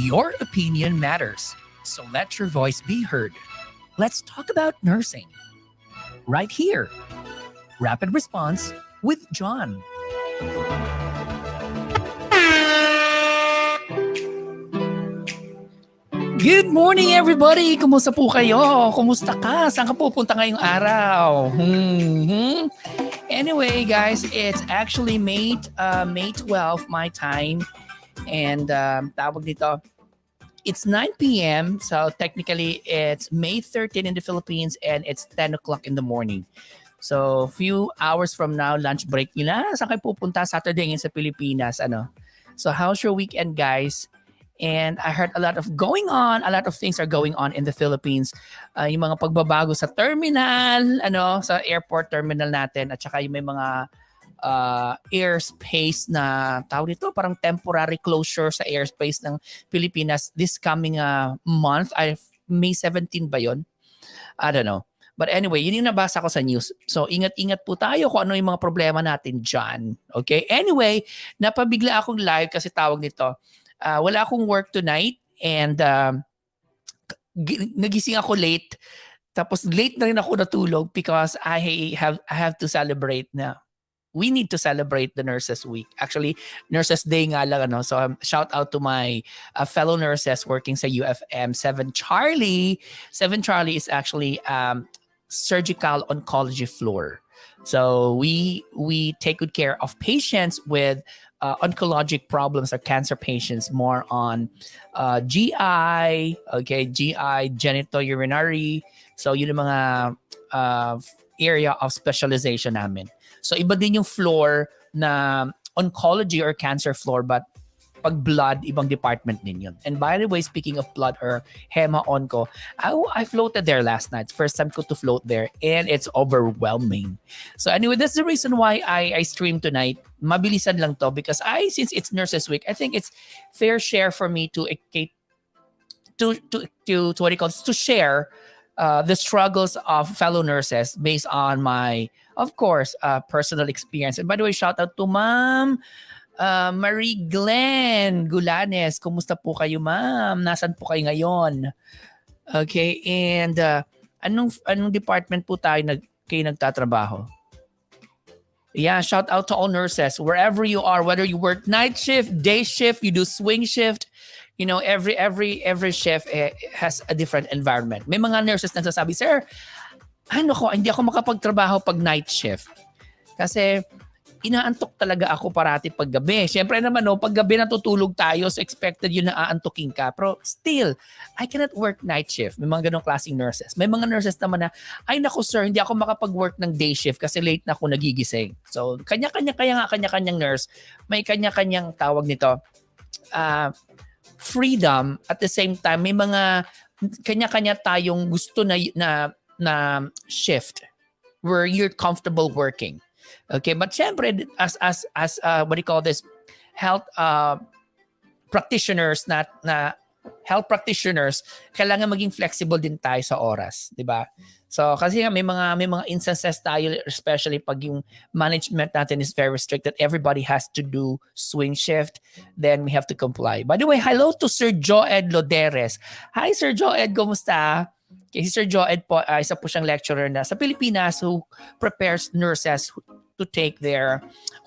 Your opinion matters, so let your voice be heard. Let's talk about nursing. Right here. Rapid Response with John. Good morning everybody! Kumusta po kayo? Kumusta ka? Saan ka pupunta ngayong araw? Anyway guys, it's actually May 12 my time. And tawag dito, it's 9 p.m. So technically it's May 13 in the Philippines and it's 10 o'clock in the morning. So few hours from now, lunch break nyo na. Saan kayo pupunta? Saturday ngayon sa Pilipinas. So how's your weekend guys? And I heard a lot of things are going on in the Philippines. Yung mga pagbabago sa terminal, sa airport terminal natin, at saka yung may mga airspace na tawag dito, parang temporary closure sa airspace ng Pilipinas this coming month. May 17 ba yun? I don't know. But anyway, yun yung nabasa ko sa news. So ingat-ingat po tayo kung ano yung mga problema natin dyan. Okay? Anyway, napabigla akong live kasi tawag nito. Wala akong work tonight and nagising ako late. Tapos late na rin ako natulog because I have to celebrate na. We need to celebrate the Nurses Week. Actually, Nurses Day nga lang. So shout out to my fellow nurses working sa UFM 7 Charlie. 7 Charlie is actually surgical oncology floor. So we take good care of patients with oncologic problems or cancer patients, more on GI, GI, genitourinary. So yun yung mga area of specialization namin. So iba din yung floor na oncology or cancer floor, but pag blood, ibang department din yun. And by the way, speaking of blood or hema-onco, I floated there last night. First time ko to float there and it's overwhelming. So anyway, that's the reason why I stream tonight. Mabilisan lang to because since it's Nurses Week, I think it's fair share for me to share the struggles of fellow nurses based on my, of course, personal experience. And by the way, shout out to Ma'am Marie Glenn Gulanes. Kumusta po kayo, ma'am? Nasaan po kayo ngayon? Okay, and anong department po kayo nagtatrabaho? Yeah, shout out to all nurses wherever you are, whether you work night shift, day shift, you do swing shift. Every shift has a different environment. May mga nurses nagsasabi, sir, hindi ako makapagtrabaho pag night shift. Kasi inaantok talaga ako parati pag gabi. Siyempre naman, pag gabi natutulog tayo, so expected yun na aantukin ka. Pero still, I cannot work night shift. May mga ganong klaseng nurses. May mga nurses naman na, ay naku sir, hindi ako makapag-work ng day shift kasi late na ako nagigising. So, kanya-kanyang nurse, may kanya-kanyang tawag nito, freedom. At the same time, may mga kanya-kanya tayong gusto na shift where you're comfortable working. Okay, but syempre as what do you call this, health practitioners, health practitioners, kailangan maging flexible din tayo sa oras, 'di ba? So kasi may mga instances tayo, especially pag yung management natin is very strict that everybody has to do swing shift, then we have to comply. By the way, hello to Sir Joed Loderes. Hi Sir Joed, kumusta? Okay, si Sir Joed po, isa po siyang lecturer na sa Pilipinas who prepares nurses to take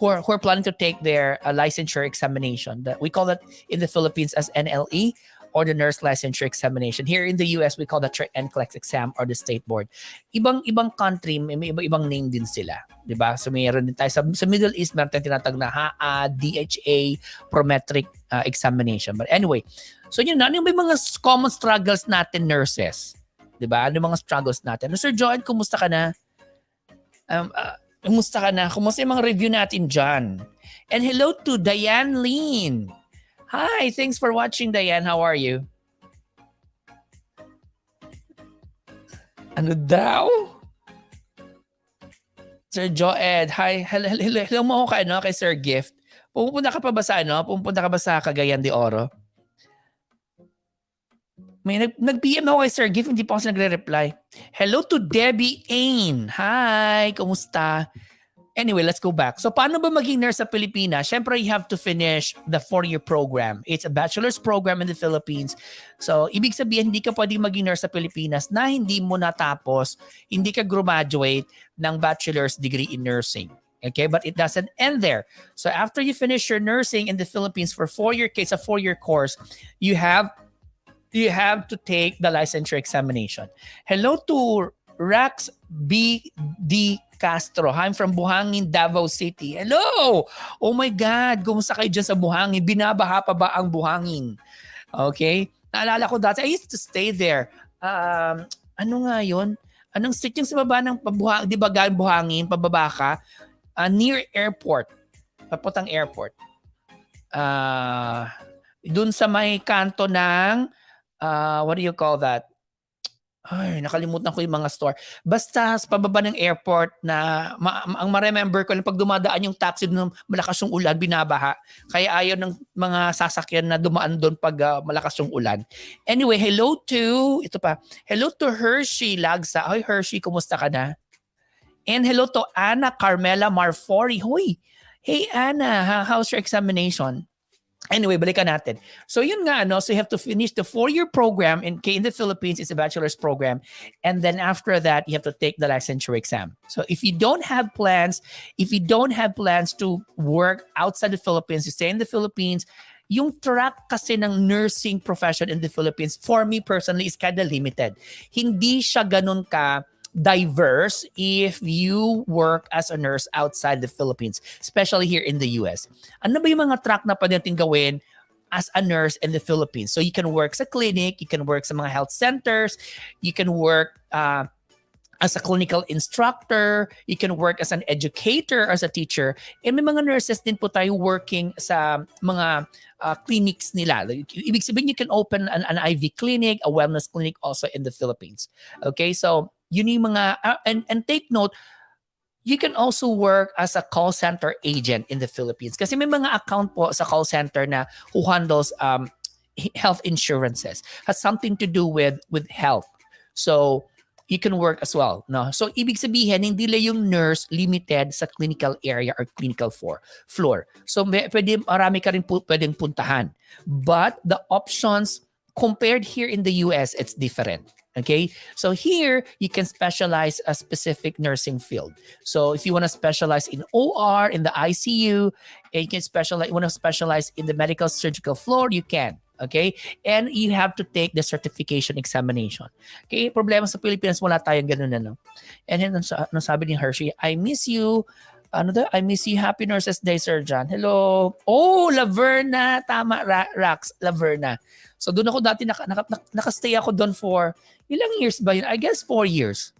who are planning to take their licensure examination. We call that in the Philippines as NLE, or the Nurse Licensure Examination. Here in the US, we call that NCLEX exam or the State Board. Ibang country, may ibang name din sila. Diba? So mayroon din tayo sa Middle East, meron tayong tinatag na HAA, DHA, Prometric examination. But anyway, so yun na, may mga common struggles natin nurses. Diba? Ano yung mga struggles natin? Sir John, kumusta ka na? Kumusta yung mga review natin dyan? And hello to Diane Lin. Hi, thanks for watching, Diane. How are you? Ano daw? Sir Joed, hi. Hello mo ako kay Sir Gift. Pupunta ka pa ba sa Cagayan de Oro? May nag-PM ako kay Sir Gift, hindi pa ako nagre-reply. Hello to Debbie Ain. Hi, kumusta? Anyway, let's go back. So paano ba maging nurse sa Pilipinas? Siyempre, you have to finish the 4-year program. It's a bachelor's program in the Philippines. So, ibig sabihin, hindi ka pwedeng maging nurse sa Pilipinas na hindi mo natapos, hindi ka graduate ng bachelor's degree in nursing. Okay, but it doesn't end there. So after you finish your nursing in the Philippines for 4-year, it's a 4-year course, you have to take the licensure examination. Hello to Rax B.D. Castro. I'm from Buhangin, Davao City. Hello! Oh my God, kumusta kayo dyan sa Buhangin? Binabaha pa ba ang Buhangin? Okay? Naalala ko dati, I used to stay there. Ano nga yun? Anong street yung sa baba ng Buhangin? Di ba galing Buhangin, pababa ka? Near airport. Papuntang airport. Dun sa may kanto ng, what do you call that? Ay, nakalimutan ko yung mga store. Basta sa pababa ng airport na ang ma-remember ko lang pag dumadaan yung taxi ng malakas yung ulan, binabaha. Kaya ayaw ng mga sasakyan na dumaan doon pag malakas yung ulan. Anyway, hello to Hershey Lagsa. Hoy Hershey, kumusta ka na? And hello to Ana Carmela Marfori. Hoy, hey Ana, how's your examination? Anyway, balikan natin. So yun nga, no? So you have to finish the 4-year program in the Philippines. It's a bachelor's program. And then after that, you have to take the licensure exam. So if you don't have plans to work outside the Philippines, you stay in the Philippines, yung track kasi ng nursing profession in the Philippines, for me personally, is kind of limited. Hindi siya ganun ka diverse if you work as a nurse outside the Philippines, especially here in the US. Ano ba yung mga track na pwede natin gawin as a nurse in the Philippines? So you can work sa clinic, you can work sa mga health centers, you can work as a clinical instructor, you can work as an educator, as a teacher. And may mga nurses din po tayo working sa mga clinics nila. Ibig sabihin, you can open an IV clinic, a wellness clinic also in the Philippines. Okay, so yun yung mga, and take note, you can also work as a call center agent in the Philippines. Kasi may mga account po sa call center na who handles health insurances. Has something to do with health. So, you can work as well. No? So, ibig sabihin, hindi lang yung nurse limited sa clinical area or clinical floor. So, marami ka rin pwedeng puntahan. But the options compared here in the US, it's different. Okay, so here you can specialize a specific nursing field. So if you want to specialize in OR, in the ICU, and you can want to specialize in the medical surgical floor, you can. Okay, and you have to take the certification examination. Okay, problema sa Pilipinas, wala tayong ganun na. And then, ano sabi ni Hershey, I miss you. I miss you. Happy Nurses Day, Sir John. Hello. Oh, Laverna. Tama, Rax. Laverna. So doon ako dati, nakastay ako doon for, ilang years ba yun? I guess 4 years.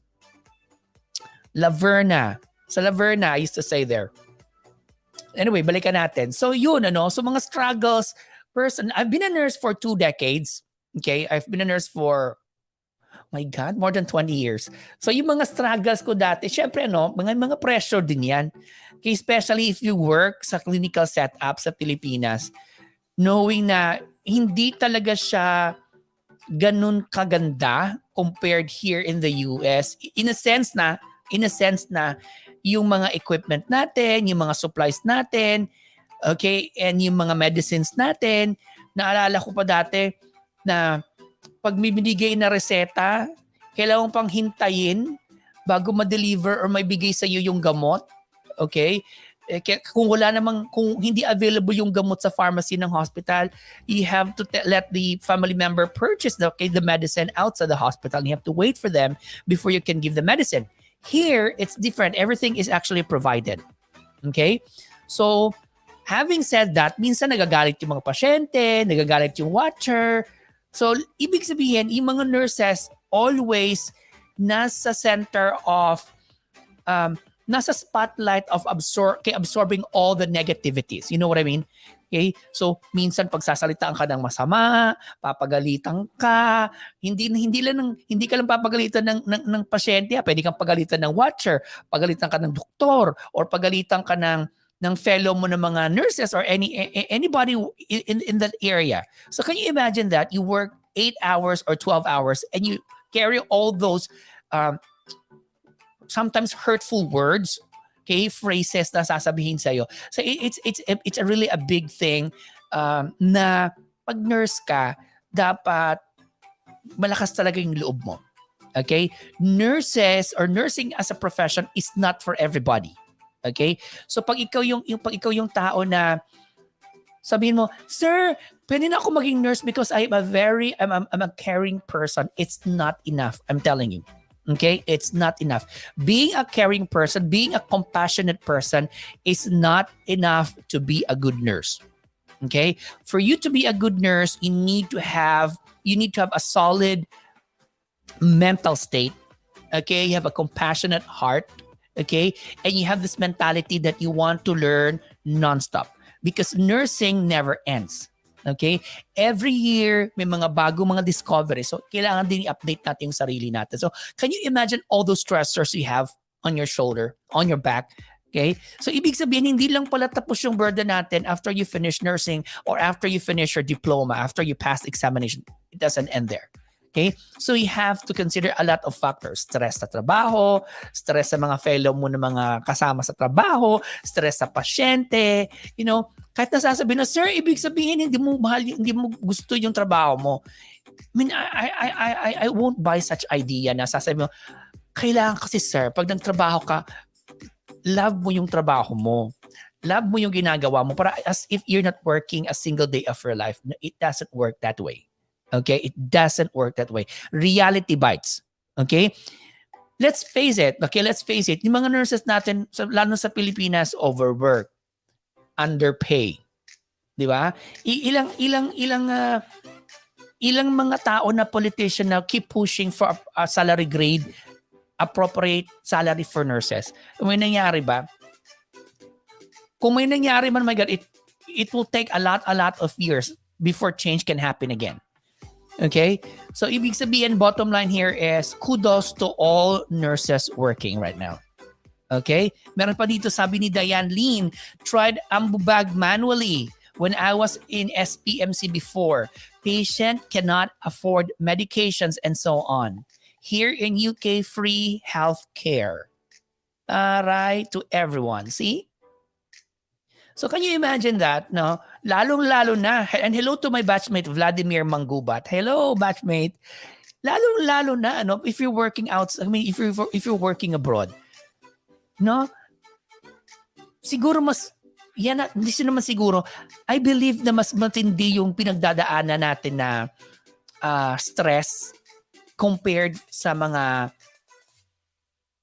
Laverna. Sa Laverna, I used to stay there. Anyway, balikan natin. So yun, so mga struggles. I've been a nurse for 2 decades. Okay, I've been a nurse for, my God, more than 20 years. So yung mga struggles ko dati, syempre mga pressure din yan. Okay, especially if you work sa clinical setup sa Pilipinas, knowing na hindi talaga siya ganun kaganda compared here in the US. In a sense na yung mga equipment natin, yung mga supplies natin, okay, and yung mga medicines natin, naalala ko pa dati na pag may binigay na reseta, kailangan pang hintayin bago ma-deliver or may bigay sa iyo yung gamot. Okay? Kung hindi available yung gamot sa pharmacy ng hospital, you have to let the family member purchase the medicine outside the hospital. You have to wait for them before you can give the medicine. Here, it's different. Everything is actually provided. Okay? So, having said that, minsan nagagalit yung mga pasyente, nagagalit yung watcher. So, ibig sabihin, yung mga nurses always nasa center of, nasa spotlight of absorbing all the negativities. You know what I mean? Okay? So, minsan pagsasalitaan ka ng masama, papagalitan ka, hindi ka lang papagalitan ng pasyente, pwede kang pagalitan ng watcher, pagalitan ka ng doktor, or pagalitan ka ng fellow mo ng mga nurses or anybody in that area. So can you imagine that you work 8 hours or 12 hours and you carry all those sometimes hurtful words Okay, phrases na sasabihin sa'yo. So it's a really a big thing na pag nurse ka, dapat malakas talaga yung loob mo. Okay? Nurses or nursing as a profession is not for everybody. Okay? So pag ikaw yung tao na sabihin mo, "Sir, pwede na ako maging nurse because I'm a caring person." It's not enough. I'm telling you. Okay? It's not enough. Being a caring person, being a compassionate person is not enough to be a good nurse. Okay? For you to be a good nurse, you need to have a solid mental state. Okay? You have a compassionate heart. Okay? And you have this mentality that you want to learn nonstop. Because nursing never ends. Okay? Every year, may mga bago mga discoveries. So, kailangan din i-update natin yung sarili natin. So, can you imagine all those stressors you have on your shoulder, on your back? Okay? So, ibig sabihin, hindi lang pala tapos yung burden natin after you finish nursing or after you finish your diploma, after you pass examination. It doesn't end there. Okay? So, you have to consider a lot of factors. Stress sa trabaho, stress sa mga fellow mo na mga kasama sa trabaho, stress sa pasyente, kahit nasasabi na, "Sir, ibig sabihin hindi mo gusto yung trabaho mo." I mean, I won't buy such idea na sasabi mo, "Kailangan kasi, sir, pag nagtrabaho ka, love mo yung trabaho mo. Love mo yung ginagawa mo para as if you're not working a single day of your life." It doesn't work that way. Okay? It doesn't work that way. Reality bites. Okay? Let's face it. Okay, let's face it. Yung mga nurses natin, lalo sa Pilipinas, overwork, underpay. Di ba? Ilang mga tao na politician na keep pushing for a salary grade, appropriate salary for nurses. May nangyari ba? Kung may nangyari man, my God, it will take a lot of years before change can happen again. Okay? So, ibig sabihin, bottom line here is kudos to all nurses working right now. Okay? Meron pa dito, sabi ni Diane Lean, tried Ambubag manually when I was in SPMC before. Patient cannot afford medications and so on. Here in UK, free health care. Right? To everyone. See? So can you imagine that, no? Lalong-lalo na, and hello to my batchmate Vladimir Manggubat. Hello, batchmate. Lalong-lalo na, if you're working out, if you're working abroad, no? Siguro hindi naman siguro, I believe na mas matindi yung pinagdadaanan natin na stress compared sa mga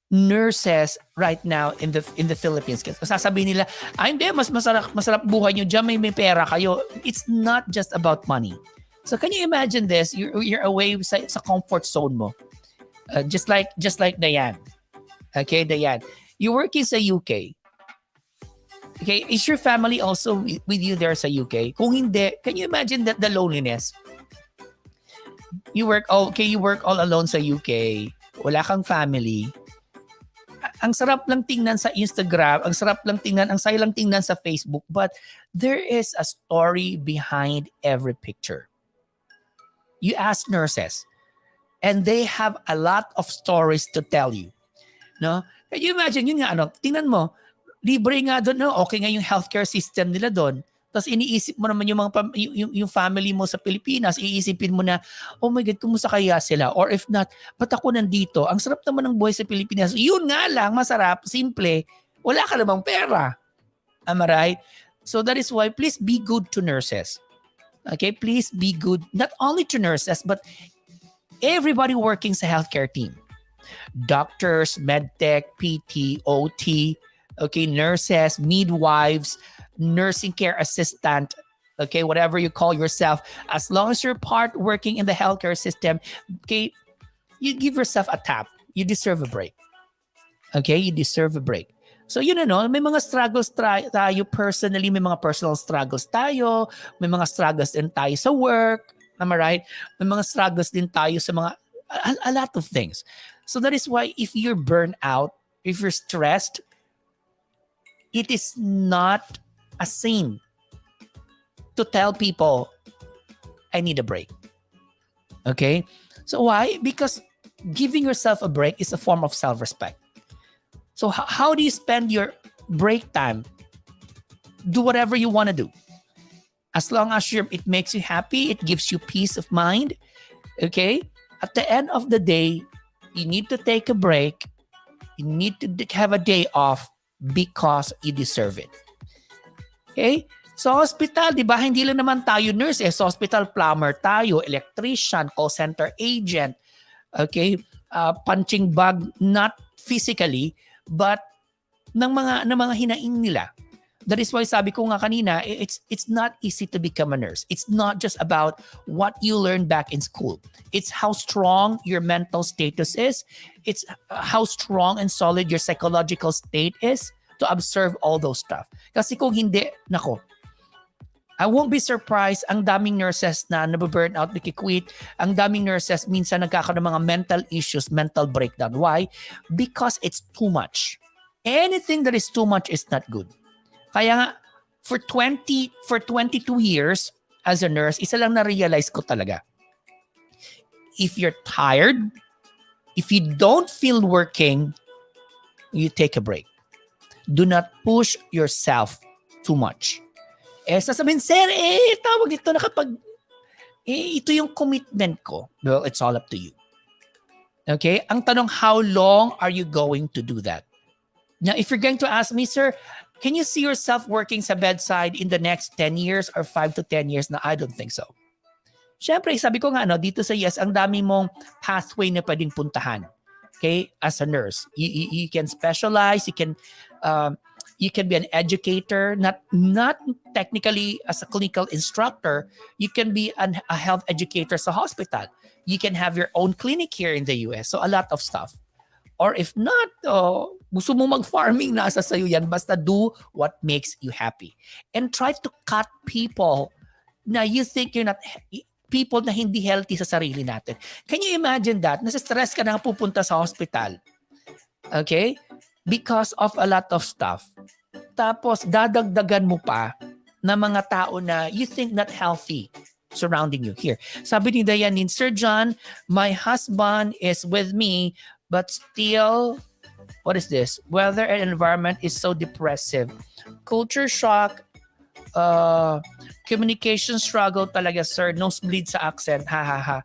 nurses right now in the Philippines. Kasi sasabihin nila, hindi, mas masarap buhay nyo dyan, may pera kayo. It's not just about money. So can you imagine this? You're away sa comfort zone mo. Just like Diane. Okay, Diane. You're working sa UK. Okay, is your family also with you there sa UK? Kung hindi, can you imagine that the loneliness? You work all alone sa UK. Wala kang family. Ang sarap lang tingnan sa Instagram, ang saya lang tingnan sa Facebook, but there is a story behind every picture. You ask nurses, and they have a lot of stories to tell you. No? Can you imagine, yun nga, tingnan mo, libre nga doon, no? Okay nga yung healthcare system nila doon. Tapos iniisip mo naman yung family mo sa Pilipinas, iisipin mo na, oh my God, kumusta kaya sila? Or if not, ba't ako nandito? Ang sarap naman ng buhay sa Pilipinas. Yun nga lang, masarap, simple. Wala ka namang pera. Am I right? So that is why, please be good to nurses. Okay? Please be good, not only to nurses, but everybody working sa healthcare team. Doctors, medtech, PT, OT, okay, nurses, midwives, nursing care assistant, okay, whatever you call yourself, as long as you're part working in the healthcare system, okay, you give yourself a tap. You deserve a break. Okay, you deserve a break. So yun may mga struggles tayo personally, may mga personal struggles tayo, may mga struggles din tayo sa work, am I right? May mga struggles din tayo sa mga, a lot of things. So that is why if you're burnt out, if you're stressed, it is not a sin to tell people, I need a break. Okay? So why? Because giving yourself a break is a form of self-respect. So how do you spend your break time? Do whatever you want to do. As long as it makes you happy, it gives you peace of mind. Okay? At the end of the day, you need to take a break. You need to have a day off because you deserve it. Okay? Sa hospital, di ba, hindi lang naman tayo nurse eh. Sa hospital, plumber tayo, electrician, call center agent, okay? Punching bag, not physically, but ng mga hinaing nila. That is why sabi ko nga kanina, it's not easy to become a nurse. It's not just about what you learned back in school. It's how strong your mental status is. It's how strong and solid your psychological state is to observe all those stuff. Kasi kung hindi, nako, I won't be surprised, ang daming nurses na nababurn out, nakikwit. Ang daming nurses minsan nagkakaroon ng mga mental issues, mental breakdown. Why? Because it's too much. Anything that is too much is not good. Kaya nga, for 22 years as a nurse, isa lang na-realize ko talaga. If you're tired, if you don't feel working, you take a break. Do not push yourself too much. Sasabihin, sir, tawag dito na kapag, ito yung commitment ko. Well, it's all up to you. Okay? Ang tanong, how long are you going to do that? Now, if you're going to ask me, sir, can you see yourself working sa bedside in the next 10 years or 5 to 10 years? Na I don't think so. Siyempre, sabi ko nga, dito sa yes, ang dami mong pathway na pwedeng puntahan. Okay? As a nurse. You can specialize, you can be an educator, not technically as a clinical instructor. You can be a health educator sa hospital. You can have your own clinic here in the US. So a lot of stuff. Or if not, gusto mo mag-farming, nasa sayo yan. Basta do what makes you happy. And try to cut people na you think you're not, people na hindi healthy sa sarili natin. Can you imagine that? Nasa-stress ka na pupunta sa hospital. Okay? Because of a lot of stuff. Tapos, dadagdagan mo pa na mga tao na you think not healthy surrounding you. Here, sabi ni Dayanin, Sir John, my husband is with me, but still, what is this? Weather and environment is so depressive. Culture shock, communication struggle talaga, sir. Nosebleed sa accent, ha ha ha.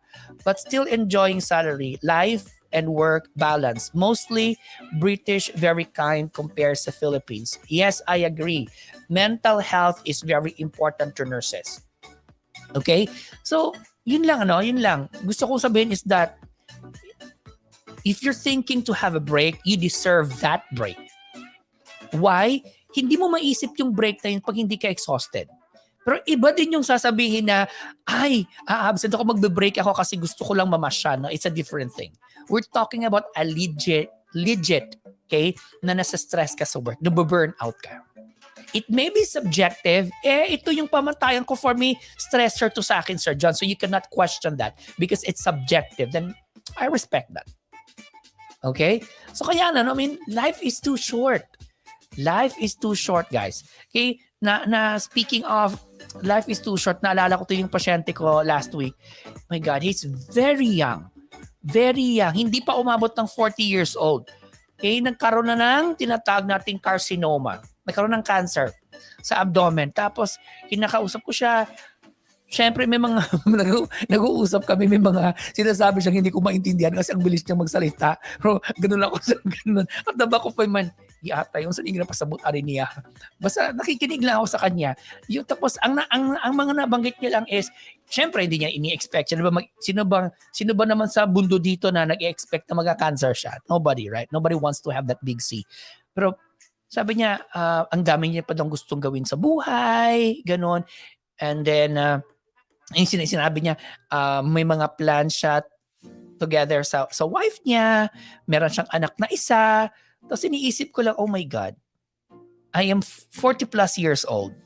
But still enjoying salary, life, and work balance. Mostly British, very kind compared sa Philippines. Yes, I agree. Mental health is very important to nurses. Okay? So, yun lang. Gusto ko sabihin is that if you're thinking to have a break, you deserve that break. Why? Hindi mo maisip yung break na yun pag hindi ka exhausted. Pero iba din yung sasabihin na, absent ako, magbe-break ako kasi gusto ko lang mamasya. No? It's a different thing. We're talking about a legit, okay, na nasa stress ka sa work, nabe-burn out ka. It may be subjective. Ito yung pamantayan ko for me, stressor to sa akin, Sir John. So you cannot question that because it's subjective. Then I respect that. Okay? So kaya life is too short. Life is too short, guys. Okay? Na speaking of life is too short, naalala ko to yung pasyente ko last week. My God, he's very young. Very young. Hindi pa umabot ng 40 years old. Okay? Nagkaroon na ng tinatawag nating carcinoma. Nagkaroon ng cancer sa abdomen. Tapos, kinakausap ko siya. Siyempre, may mga nag-uusap kami, may mga sinasabi siyang hindi ko maintindihan kasi ang bilis niyang magsalita. Pero ganun ako sa ganun. At naba ko pa man, yata yung saling na pasabot arin niya. Basta nakikinig lang ako sa kanya. Yung, tapos, ang mga nabanggit niya lang is, siyempre, hindi niya ini-expect. Sino ba naman sa mundo dito na nag-expect na magka-cancer siya? Nobody, right? Nobody wants to have that big C. Pero, sabi niya, ang dami niya pa daw gustong gawin sa buhay, ganun. And then, yung sinabi niya, may mga plans siya together sa wife niya, meron siyang anak na isa. Tapos iniisip ko lang, oh my God, I am 40 plus years old.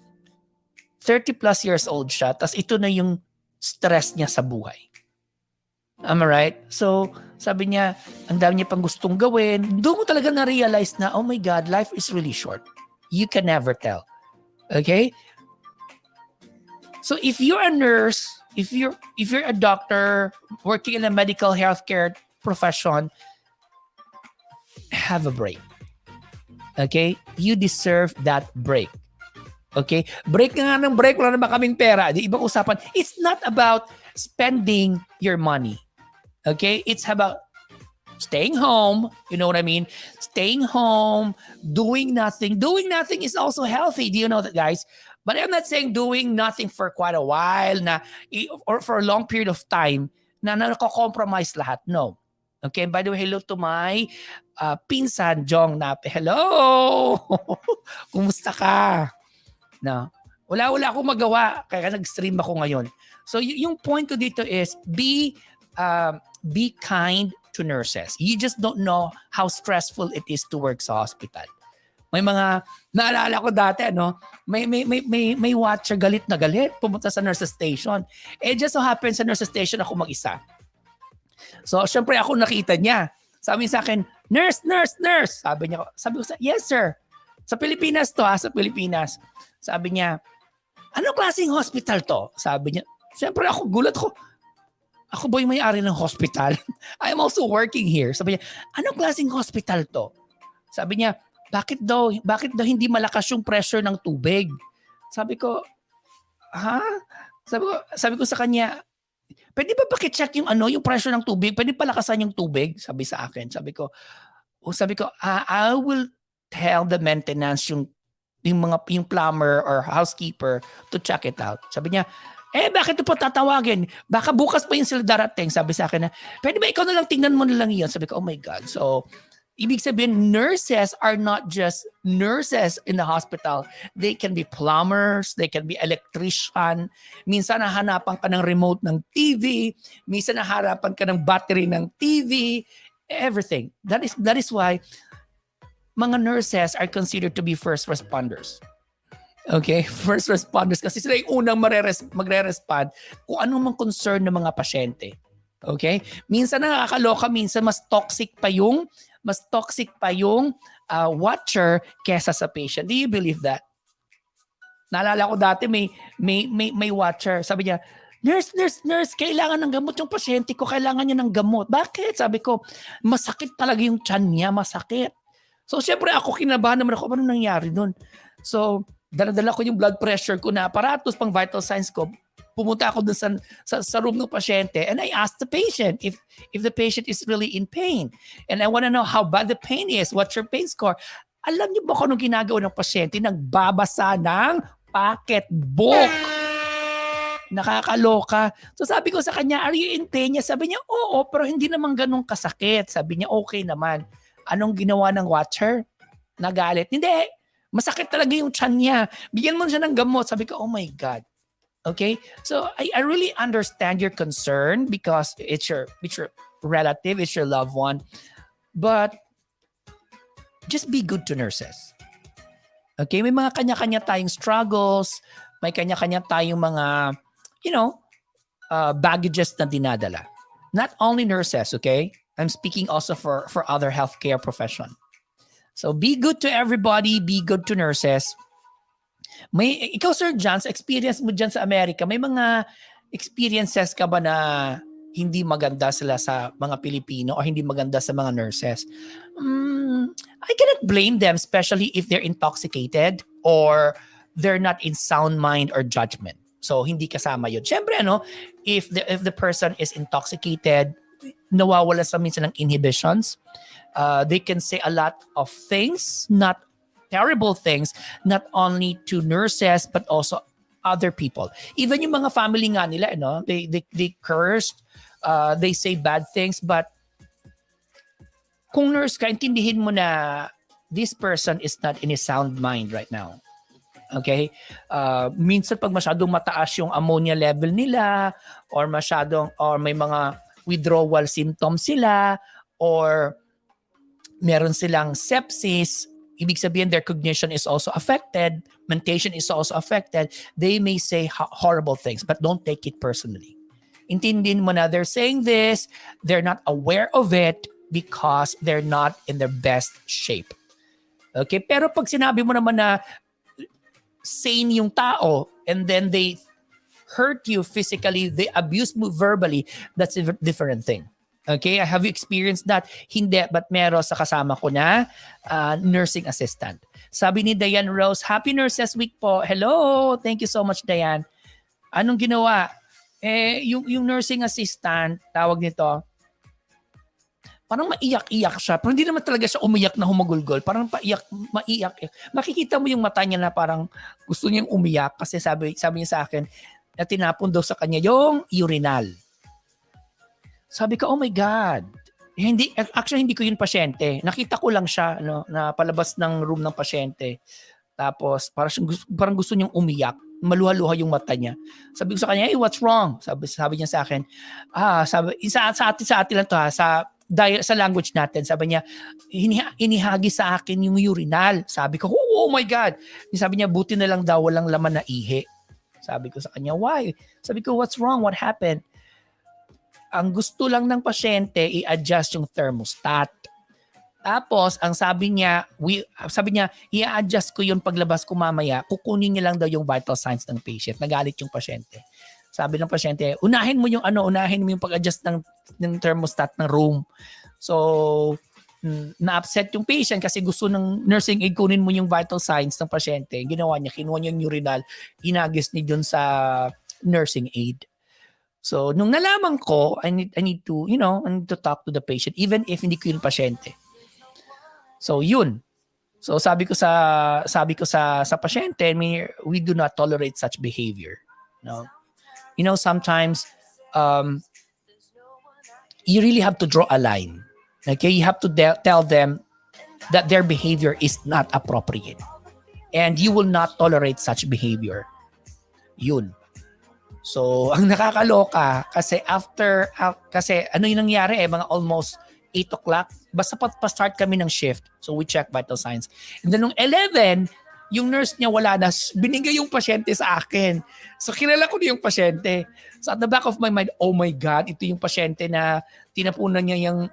30 plus years old siya. Tapos ito na yung stress niya sa buhay. Am I right? So, sabi niya, ang dami niya pang gustong gawin. Doon ko talaga na-realize na, oh my God, life is really short. You can never tell. Okay? So if you're a nurse, if you're a doctor working in a medical healthcare profession, have a break. Okay? You deserve that break. Okay? Break nga ng break, wala naman kaming pera. Di ibang usapan. It's not about spending your money. Okay? It's about staying home. You know what I mean? Staying home, doing nothing. Doing nothing is also healthy. Do you know that, guys? But I'm not saying doing nothing for quite a while or for a long period of time na nako-compromise lahat. No. Okay, by the way, hello to my pinsan, Jong Nape. Hello! Kumusta ka? No. Wala akong magawa, kaya nag-stream ako ngayon. So yung point ko dito is be kind to nurses. You just don't know how stressful it is to work sa hospital. May mga naalala ko dati may watcher galit na galit pumunta sa nurses station. Just so happens sa nurses station ako mag-isa. So syempre ako nakita niya. Sabi sa akin, "Nurse." Sabi ko, "Yes sir." Sa Pilipinas to sa Pilipinas. Sabi niya, "Anong klaseng hospital to?" Sabi niya. Syempre ako gulat ko. Ako ba yung may-ari ng hospital? I'm also working here. Sabi niya, "Anong klaseng hospital to?" Sabi niya, bakit daw hindi malakas yung pressure ng tubig? Sabi ko, ha? Sabi ko sa kanya, pwede ba paki-check yung pressure ng tubig? Pwede palakasan yung tubig? Sabi sa akin. Sabi ko, I will tell the maintenance yung plumber or housekeeper to check it out. Sabi niya, bakit po tatawagin? Baka bukas pa yung sila darating. Sabi sa akin na, pwede ba ikaw na lang tingnan mo na lang yun? Sabi ko, oh my God. So, ibig sabihin, nurses are not just nurses in the hospital. They can be plumbers, they can be electrician. Minsan nahanapan ka ng remote ng TV, minsan naharapan ka ng battery ng TV, everything. That is why mga nurses are considered to be first responders. Okay? First responders kasi sila yung unang magre-respond kung anong mang concern ng mga pasyente. Okay? Minsan nakakaloka, minsan mas toxic pa yung watcher kesa sa patient. Do you believe that? Naalala ko dati may watcher. Sabi niya, Nurse, kailangan ng gamot yung pasyente ko. Kailangan niya ng gamot. Bakit? Sabi ko, masakit talaga yung tiyan niya. Masakit. So, syempre ako kinabahan naman ako. Ano nangyari nun? So, dala-dala ko yung blood pressure ko na aparatus pang vital signs ko. Pumunta ako dun sa room ng pasyente and I asked the patient if the patient is really in pain. And I want to know how bad the pain is. What's your pain score? Alam niyo ba kung anong ginagawa ng pasyente? Nagbabasa ng pocketbook. Nakakaloka. So sabi ko sa kanya, are you in pain? Sabi niya, oo, pero hindi naman ganun kasakit. Sabi niya, okay naman. Anong ginawa ng watcher? Nagalit. Hindi. Masakit talaga yung tiyan niya. Bigyan mo siya ng gamot. Sabi ko, oh my God. Okay, so I really understand your concern because it's your relative, it's your loved one, but just be good to nurses. Okay, may mga kanya-kanya tayong struggles, may kanya-kanya tayong mga, baggages na dinadala. Not only nurses, okay? I'm speaking also for other healthcare profession. So be good to everybody, be good to nurses. Ikaw Sir John, sa experience mo dyan sa Amerika, may mga experiences ka ba na hindi maganda sila sa mga Pilipino o hindi maganda sa mga nurses? I cannot blame them, especially if they're intoxicated or they're not in sound mind or judgment. So hindi kasama yun. Siyempre if the person is intoxicated, nawawala sa minsan ng inhibitions. They can say a lot of things, not terrible things, not only to nurses but also other people. Even yung mga family nga nila, they cursed, they say bad things, but kung nurse ka, intindihin mo na this person is not in a sound mind right now. Okay? Minsan pag masyadong mataas yung ammonia level nila or may mga withdrawal symptoms sila or meron silang sepsis, ibig sabihin their cognition is also affected, mentation is also affected, they may say horrible things, but don't take it personally. Intindihin mo na they're saying this, they're not aware of it because they're not in their best shape. Okay? Pero pag sinabi mo naman na sane yung tao and then they hurt you physically, they abuse you verbally, that's a different thing. Okay, have you experienced that? Hindi, but meron sa kasama ko na nursing assistant. Sabi ni Diane Rose, Happy Nurses Week po. Hello, thank you so much, Diane. Anong ginawa? Yung nursing assistant, tawag nito, parang maiyak-iyak siya. Pero hindi naman talaga siya umiyak na humagulgol. Parang maiyak. Makikita mo yung mata niya na parang gusto niyang umiyak kasi sabi niya sa akin na tinapon daw sa kanya yung urinal. Sabi ko, oh my God. Actually, hindi ko yun pasyente. Nakita ko lang siya na palabas ng room ng pasyente. Tapos parang gusto niyang umiyak. Maluha-luha yung mata niya. Sabi ko sa kanya, hey, what's wrong? Sabi niya sa akin, sa atin lang to ha, sa language natin. Sabi niya, inihagi sa akin yung urinal. Sabi ko, oh my God. Sabi niya, buti na lang daw walang laman na ihi. Sabi ko sa kanya, why? Sabi ko, what's wrong? What happened? Ang gusto lang ng pasyente i-adjust yung thermostat. Tapos ang sabi niya, i-adjust ko yung paglabas ko mamaya, kukunin niya lang daw yung vital signs ng patient. Nagalit yung pasyente. Sabi ng pasyente, unahin mo yung pag-adjust ng thermostat ng room. So na-upset yung patient kasi gusto ng nursing aid kunin mo yung vital signs ng pasyente. Ginawa niya, kinuha niya yung urinal, inagis niya dun sa nursing aid. So, nung nalaman ko, I need to talk to the patient even if hindi ko yung pasyente. So, yun. So, sabi ko sa pasyente, we do not tolerate such behavior. No? Sometimes you really have to draw a line. Okay? You have to tell them that their behavior is not appropriate. And you will not tolerate such behavior. Yun. So, ang nakakaloka kasi kasi ano yung nangyari mga almost 8 o'clock, basta pa-start kami ng shift. So, we check vital signs. And then, nung 11, yung nurse niya wala na, binigay yung pasyente sa akin. So, kilala ko na yung pasyente. So, at the back of my mind, oh my God, ito yung pasyente na tinapunan niya yung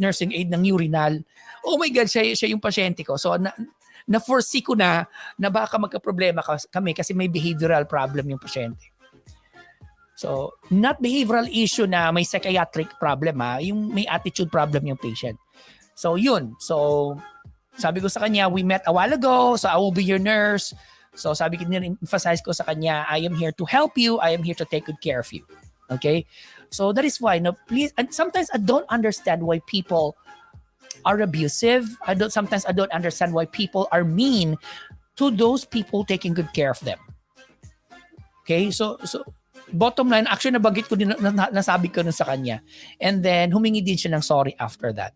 nursing aid ng urinal. Oh my God, siya yung pasyente ko. So, na-foresee ko na baka magka-problema kami kasi may behavioral problem yung pasyente. So, not behavioral issue na may psychiatric problem yung may attitude problem yung patient. So, yun. So, sabi ko sa kanya, we met a while ago, so I will be your nurse. So, sabi ko emphasize ko sa kanya, I am here to help you, I am here to take good care of you. Okay? So, that is why, please, and sometimes I don't understand why people are abusive. Sometimes I don't understand why people are mean to those people taking good care of them. Okay? So bottom line, actually nabanggit ko din, nasabi ko nun sa kanya. And then, humingi din siya ng sorry after that.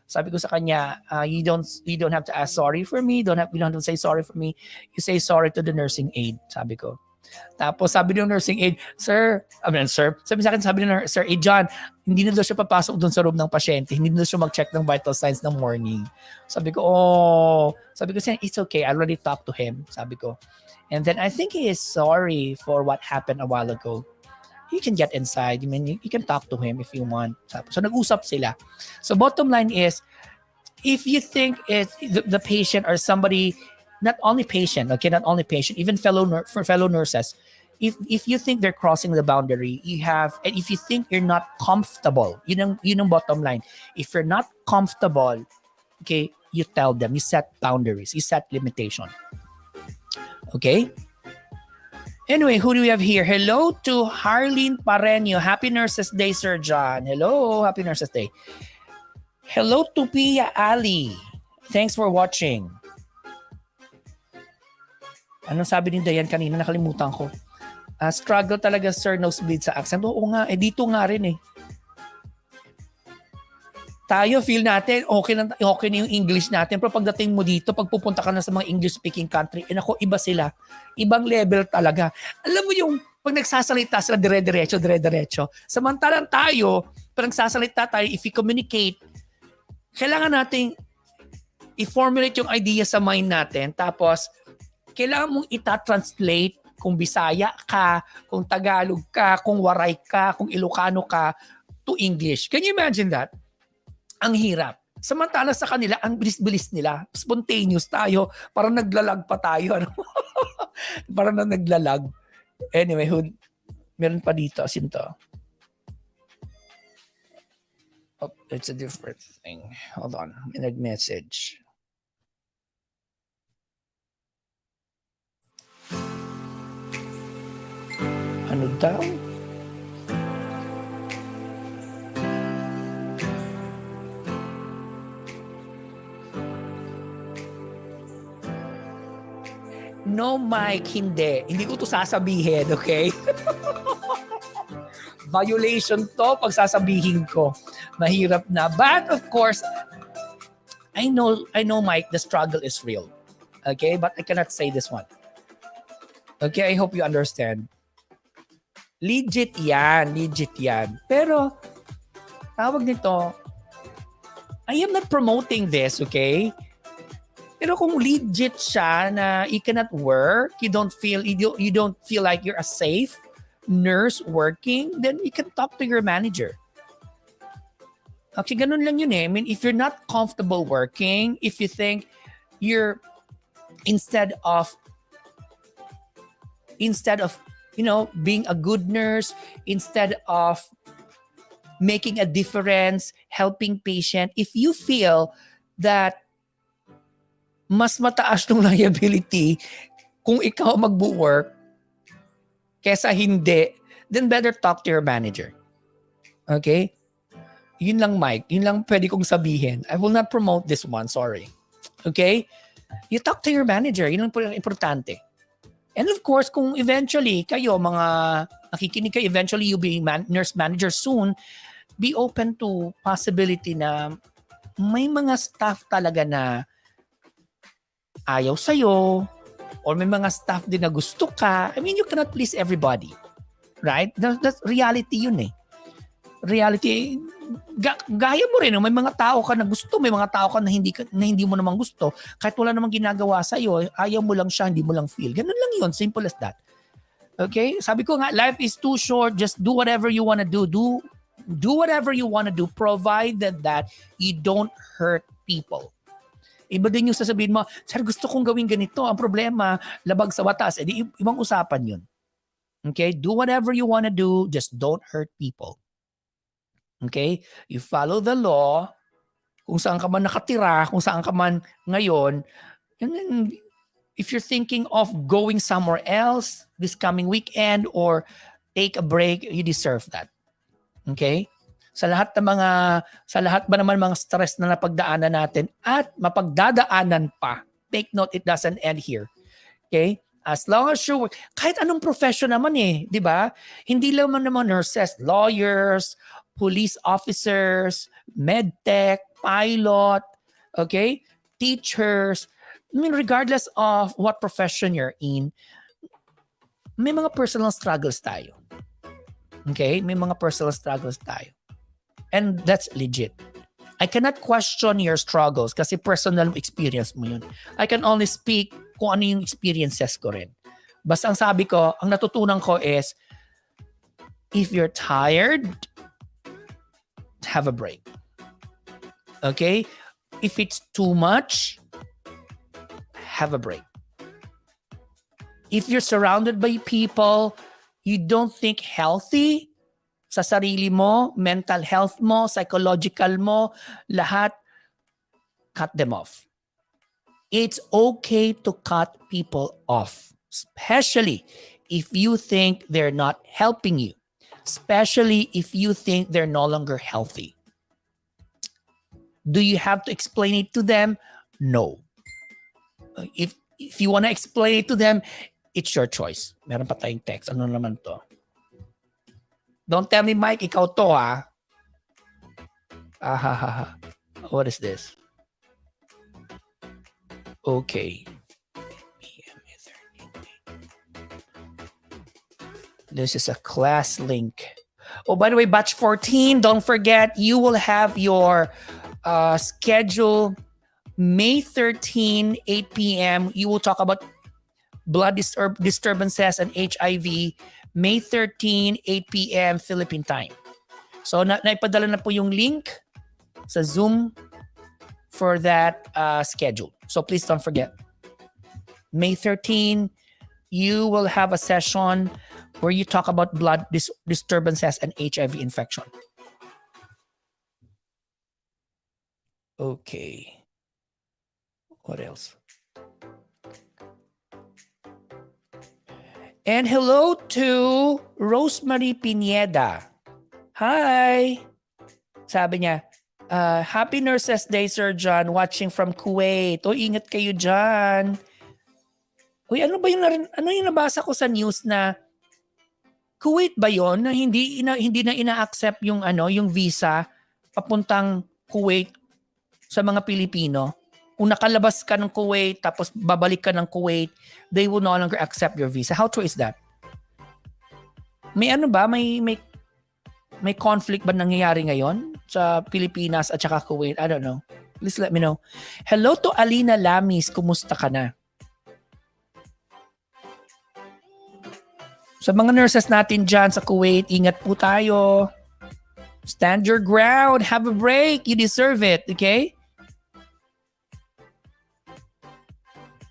Sabi ko sa kanya, you don't have to ask sorry for me. You don't have to say sorry for me. You say sorry to the nursing aide, sabi ko. Tapos sabi ng nursing aide, sabi sa akin, Sir John, hindi na daw siya papasok doon sa room ng pasyente. Hindi na daw siya mag-check ng vital signs ng morning. Sabi ko, it's okay. I already talked to him, sabi ko. And then I think he is sorry for what happened a while ago. You can get inside. I mean, you can talk to him if you want. So nag-usap sila. So bottom line is, if you think the patient or somebody, not only patient, even fellow nurses, if you think they're crossing the boundary, and if you think you're not comfortable, yun ang bottom line. If you're not comfortable, okay, you tell them, you set boundaries, you set limitation. Okay? Anyway, who do we have here? Hello to Harleen Pareño. Happy Nurses Day, Sir John. Hello, Happy Nurses Day. Hello to Pia Ali. Thanks for watching. Anong sabi ni Dayan kanina? Nakalimutan ko. Struggle talaga, Sir, nosebleed sa accent. Oo nga, dito nga rin eh. Tayo, feel natin, okay na yung English natin. Pero pagdating mo dito, pag pupunta ka na sa mga English-speaking country, iba sila. Ibang level talaga. Alam mo yung, pag nagsasalita sila, dire-diretso. Samantalang tayo, pag nagsasalita tayo, if we communicate, kailangan nating i-formulate yung idea sa mind natin. Tapos, kailangan mong ita-translate kung Bisaya ka, kung Tagalog ka, kung Waray ka, kung Ilocano ka, to English. Can you imagine that? Ang hirap. Samantala sa kanila, ang bilis-bilis nila. Spontaneous tayo. Parang naglalag pa tayo. Parang naglalag. Anyway, meron pa dito. Asin to. Oh, it's a different thing. Hold on. May nag-message. Ano daw? No, Mike, hindi. Hindi ko to sasabihin, okay? Violation to pag sasabihin ko. Mahirap na. But of course, I know, Mike, the struggle is real. Okay? But I cannot say this one. Okay? I hope you understand. Legit yan. Pero, tawag nito, I am not promoting this, okay? Pero kung legit siya na you cannot work, you don't feel like you're a safe nurse working, then you can talk to your manager. Actually, ganun lang yun eh. I mean, if you're not comfortable working, if you think you're instead of being a good nurse, instead of making a difference, helping patient, if you feel that mas mataas ng liability kung ikaw magbo-work kesa hindi, then better talk to your manager. Okay? Yun lang, Mike. Yun lang pwede kong sabihin. I will not promote this one. Sorry. Okay? You talk to your manager. Yun lang po yung importante. And of course, kung eventually kayo, mga nakikinig kayo, eventually you'll be nurse manager soon, be open to possibility na may mga staff talaga na ayaw sa'yo, or may mga staff din na gusto ka. I mean, you cannot please everybody. Right? That's reality yun eh. Reality, gaya mo rin, may mga tao ka na gusto, may mga tao ka na hindi mo naman gusto. Kahit wala namang ginagawa sa'yo, ayaw mo lang siya, hindi mo lang feel. Ganun lang yun, simple as that. Okay? Sabi ko nga, life is too short, just do whatever you wanna do. Do whatever you wanna do, provided that you don't hurt people. Iba din yung sasabihin mo, sir, gusto kong gawin ganito. Ang problema, labag sa batas. Eh, di, ibang usapan yun. Okay? Do whatever you wanna do, just don't hurt people. Okay? You follow the law. Kung saan ka man nakatira, kung saan ka man ngayon, and then if you're thinking of going somewhere else this coming weekend or take a break, you deserve that. Okay? Sa lahat ba naman mga stress na napagdaanan natin at mapagdadaanan pa, take note, it doesn't end here. Okay? As long as you work, kahit anong profession naman eh, di ba? Hindi lang naman nurses, lawyers, police officers, medtech, pilot, okay? Teachers. I mean, regardless of what profession you're in, may mga personal struggles tayo. Okay? May mga personal struggles tayo. And that's legit. I cannot question your struggles kasi personal experience mo yun. I can only speak kung ano yung experiences ko rin. Basta ang sabi ko, ang natutunan ko is, if you're tired, have a break. Okay? If it's too much, have a break. If you're surrounded by people you don't think healthy, sa sarili mo, mental health mo, psychological mo, lahat, cut them off. It's okay to cut people off, especially if you think they're not helping you, especially if you think they're no longer healthy. Do you have to explain it to them? No. If you want to explain it to them, it's your choice. Meron pa tayong text. Ano naman to? Don't tell me, Mike, ikaw to, ha? What is this? Okay. This is a class link. Oh, by the way, batch 14, don't forget, you will have your schedule May 13, 8 p.m. You will talk about blood disturbances and HIV. May 13, 8 p.m. Philippine time. So, naipadala na po yung link sa Zoom for that schedule. So, please don't forget. May 13, you will have a session where you talk about blood disturbances and HIV infection. Okay. What else? And hello to Rosemary Pineda. Hi! Sabi niya, Happy Nurses Day, Sir John, watching from Kuwait. O, ingat kayo dyan. Uy, ano yung nabasa ko sa news na Kuwait ba yon na hindi na ina-accept yung yung visa papuntang Kuwait sa mga Pilipino? Kung nakalabas ka ng Kuwait tapos babalik ka ng Kuwait, they will no longer accept your visa. How true is that? May may conflict ba nangyayari ngayon sa Pilipinas at saka Kuwait? I don't know. Please let me know. Hello to Alina Lamis. Kumusta ka na? Sa mga nurses natin dyan sa Kuwait, ingat po tayo. Stand your ground. Have a break. You deserve it. Okay?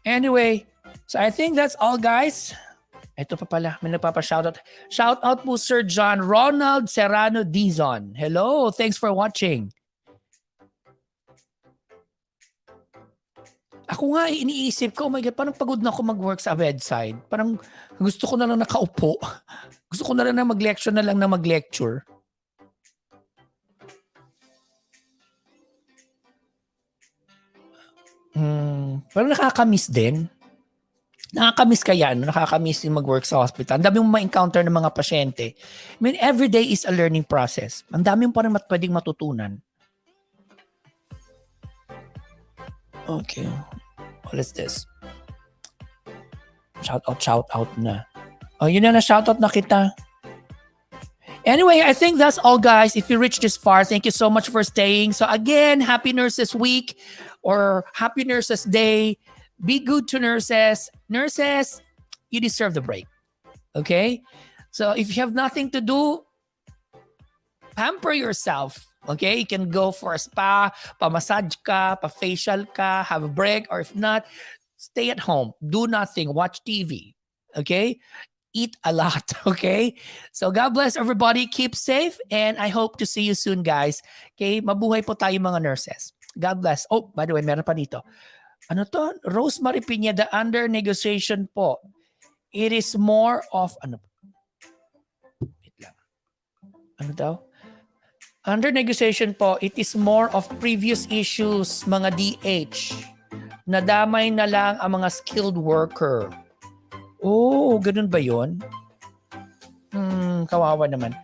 Anyway, so I think that's all, guys. Ito pa pala, may nagpapa-shoutout. Shoutout po Sir John Ronald Serrano Dizon. Hello, thanks for watching. Ako nga, iniisip ko, oh my God, parang pagod na ako mag-work sa bedside. Parang gusto ko na lang nakaupo. Gusto ko na lang na mag-lecture na lang na mag-lecture. Parang nakakamiss din. Nakakamiss kaya, nakakamiss yung mag-work sa hospital. Ang dami mong ma-encounter ng mga pasyente. I mean, every day is a learning process. Ang dami mo pa rin pwedeng matutunan. Okay. What is this? Shout out na. Oh, yun na shout out na kita. Anyway, I think that's all, guys. If you reached this far, thank you so much for staying. So again, Happy Nurses Week or Happy Nurses Day. Be good to nurses. Nurses, you deserve the break. Okay? So if you have nothing to do, pamper yourself. Okay? You can go for a spa, pa-massage ka, pa-facial ka, have a break, or if not, stay at home. Do nothing. Watch TV. Okay? Eat a lot. Okay? So God bless everybody. Keep safe and I hope to see you soon, guys. Okay? Mabuhay po tayo mga nurses. God bless. Oh, by the way, meron pa dito. Ano to? Rosemary Pineda, under negotiation po. It is more of, wait lang. Ano daw? Under negotiation po, it is more of previous issues, mga DH. Nadamay na lang ang mga skilled worker. Oh, ganun ba yun? Kawawa naman.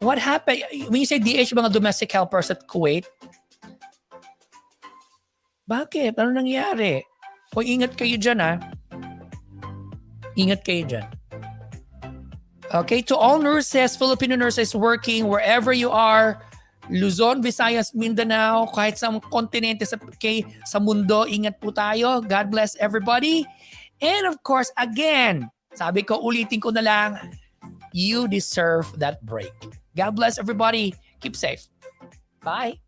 What happened? When you say DH, mga domestic helpers at Kuwait, bakit? Ano nangyari? O ingat kayo dyan, ha? Ingat kayo dyan. Okay, to all nurses, Filipino nurses working wherever you are, Luzon, Visayas, Mindanao, kahit sa kontinente sa mundo, ingat po tayo. God bless everybody. And of course, again, sabi ko, ulitin ko na lang, you deserve that break. God bless everybody. Keep safe. Bye.